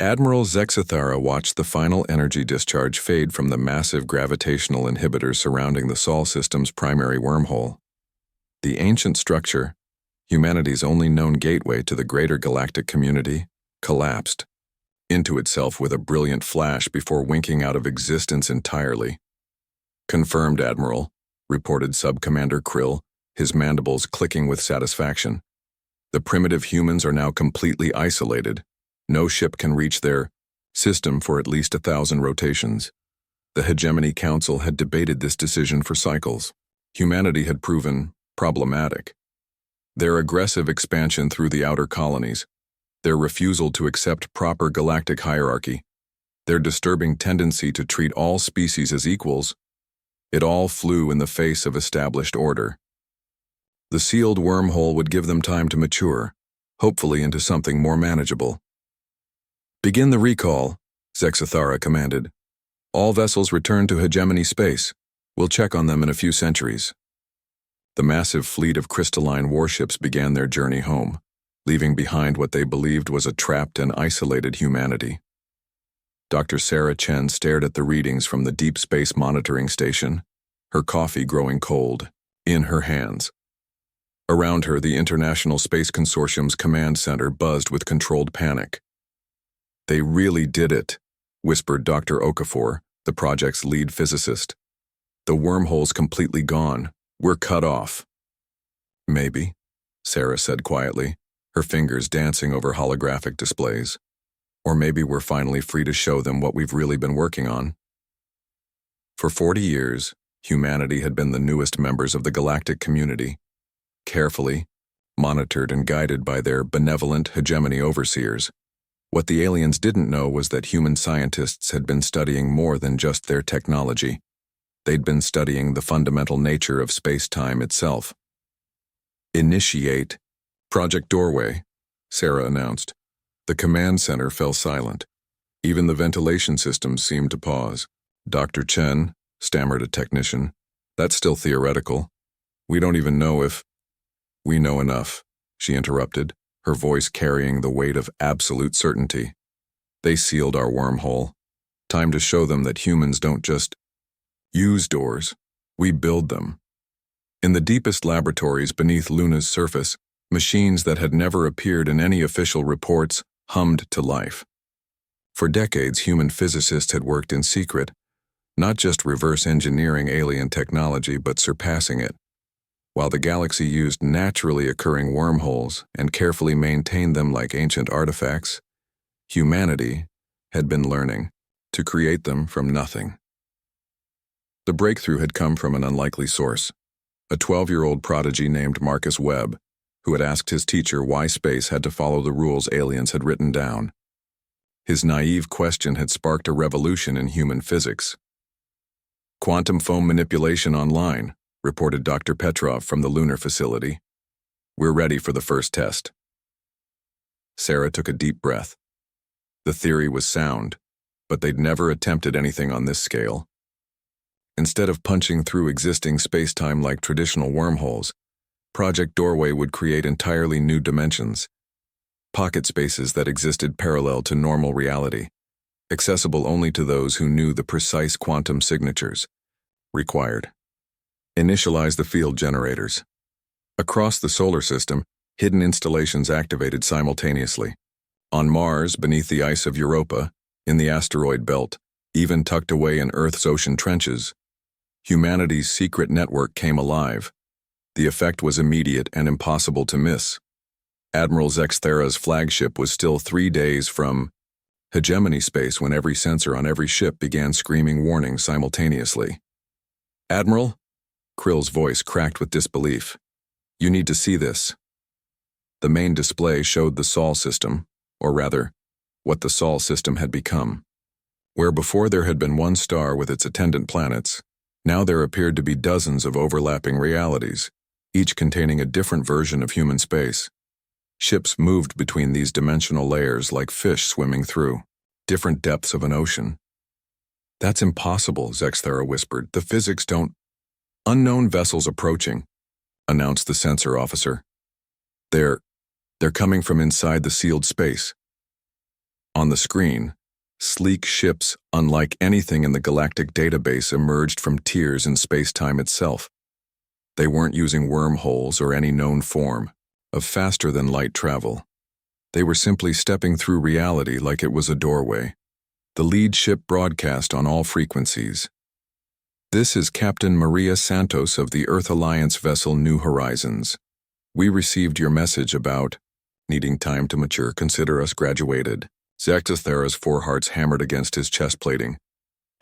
Admiral Zexathara watched the final energy discharge fade from the massive gravitational inhibitors surrounding the Sol system's primary wormhole. The ancient structure, humanity's only known gateway to the greater galactic community, collapsed into itself with a brilliant flash before winking out of existence entirely. "Confirmed, Admiral," reported Subcommander Krill, his mandibles clicking with satisfaction. "The primitive humans are now completely isolated. No ship can reach their system for at least 1,000 rotations." The Hegemony Council had debated this decision for cycles. Humanity had proven problematic. Their aggressive expansion through the outer colonies, their refusal to accept proper galactic hierarchy, their disturbing tendency to treat all species as equals, it all flew in the face of established order. The sealed wormhole would give them time to mature, hopefully into something more manageable. "Begin the recall," Zexathara commanded. "All vessels return to Hegemony space. We'll check on them in a few centuries." The massive fleet of crystalline warships began their journey home, leaving behind what they believed was a trapped and isolated humanity. Dr. Sarah Chen stared at the readings from the Deep Space Monitoring Station, her coffee growing cold, in her hands. Around her, the International Space Consortium's command center buzzed with controlled panic. "They really did it," whispered Dr. Okafor, the project's lead physicist. "The wormhole's completely gone. We're cut off." "Maybe," Sarah said quietly, her fingers dancing over holographic displays. "Or maybe we're finally free to show them what we've really been working on." For 40 years, humanity had been the newest members of the galactic community, carefully monitored and guided by their benevolent hegemony overseers. What the aliens didn't know was that human scientists had been studying more than just their technology. They'd been studying the fundamental nature of space-time itself. "Initiate Project Doorway," Sarah announced. The command center fell silent. Even the ventilation systems seemed to pause. "Dr. Chen," stammered a technician, "that's still theoretical. We don't even know if—" "We know enough," she interrupted, her voice carrying the weight of absolute certainty. "They sealed our wormhole. Time to show them that humans don't just use doors, we build them." In the deepest laboratories beneath Luna's surface, machines that had never appeared in any official reports hummed to life. For decades, human physicists had worked in secret, not just reverse engineering alien technology, but surpassing it. While the galaxy used naturally occurring wormholes and carefully maintained them like ancient artifacts, humanity had been learning to create them from nothing. The breakthrough had come from an unlikely source, a 12-year-old prodigy named Marcus Webb, who had asked his teacher why space had to follow the rules aliens had written down. His naive question had sparked a revolution in human physics. "Quantum foam manipulation online," reported Dr. Petrov from the lunar facility. "We're ready for the first test." Sarah took a deep breath. The theory was sound, but they'd never attempted anything on this scale. Instead of punching through existing space-time like traditional wormholes, Project Doorway would create entirely new dimensions, pocket spaces that existed parallel to normal reality, accessible only to those who knew the precise quantum signatures required. Initialize the field generators. Across the solar system, hidden installations activated simultaneously. On Mars, beneath the ice of Europa, in the asteroid belt, even tucked away in Earth's ocean trenches, humanity's secret network came alive. The effect was immediate and impossible to miss. Admiral Zexathara's flagship was still 3 days from Hegemony space when every sensor on every ship began screaming warnings simultaneously. "Admiral?" Krill's voice cracked with disbelief. "You need to see this." The main display showed the Sol system, or rather, what the Sol system had become. Where before there had been one star with its attendant planets, now there appeared to be dozens of overlapping realities, each containing a different version of human space. Ships moved between these dimensional layers like fish swimming through different depths of an ocean. "That's impossible," Zexathara whispered. "The physics don't—" "Unknown vessels approaching," announced the sensor officer. They're coming from inside the sealed space." On the screen, sleek ships unlike anything in the galactic database emerged from tiers in space-time itself. They weren't using wormholes or any known form of faster-than-light travel. They were simply stepping through reality like it was a doorway. The lead ship broadcast on all frequencies. "This is Captain Maria Santos of the Earth Alliance vessel New Horizons. We received your message about needing time to mature. Consider us graduated." Zexathera's four hearts hammered against his chest plating.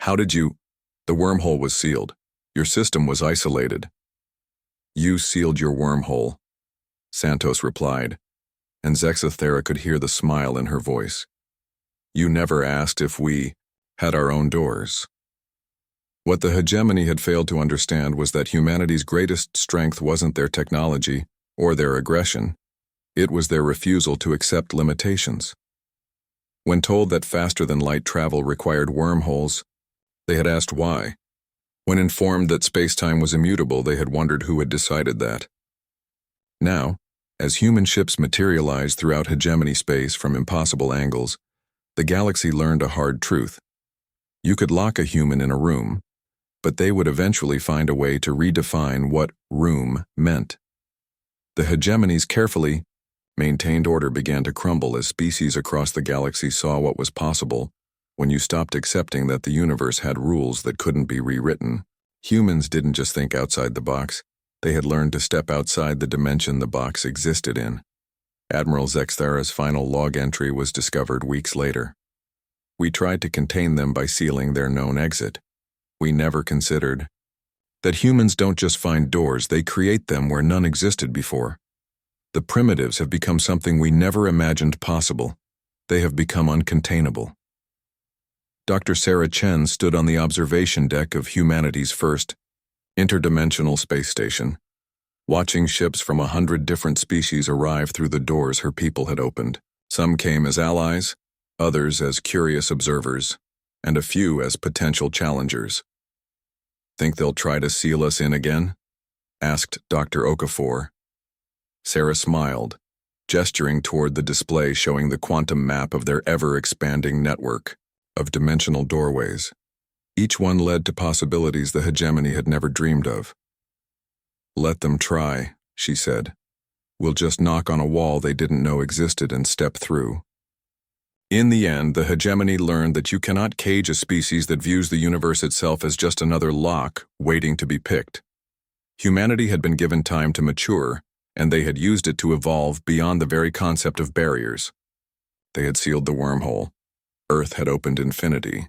"How did you—" "The wormhole was sealed. Your system was isolated." "You sealed your wormhole," Santos replied, and Zexathera could hear the smile in her voice. "You never asked if we had our own doors." What the hegemony had failed to understand was that humanity's greatest strength wasn't their technology or their aggression. It was their refusal to accept limitations. When told that faster-than-light travel required wormholes, they had asked why. When informed that space-time was immutable, they had wondered who had decided that. Now, as human ships materialized throughout hegemony space from impossible angles, the galaxy learned a hard truth. You could lock a human in a room, but they would eventually find a way to redefine what room meant. The hegemony's carefully maintained order began to crumble as species across the galaxy saw what was possible when you stopped accepting that the universe had rules that couldn't be rewritten. Humans didn't just think outside the box, they had learned to step outside the dimension the box existed in. Admiral Zexthera's final log entry was discovered weeks later. "We tried to contain them by sealing their known exit. We never considered that humans don't just find doors, they create them where none existed before. The primitives have become something we never imagined possible. They have become uncontainable." Dr. Sarah Chen stood on the observation deck of humanity's first interdimensional space station, watching ships from 100 different species arrive through the doors her people had opened. Some came as allies, others as curious observers, and a few as potential challengers. "Think they'll try to seal us in again?" asked Dr. Okafor. Sarah smiled, gesturing toward the display showing the quantum map of their ever-expanding network of dimensional doorways. Each one led to possibilities the hegemony had never dreamed of. "Let them try," she said. "We'll just knock on a wall they didn't know existed and step through." In the end, the hegemony learned that you cannot cage a species that views the universe itself as just another lock waiting to be picked. Humanity had been given time to mature, and they had used it to evolve beyond the very concept of barriers. They had sealed the wormhole. Earth had opened infinity.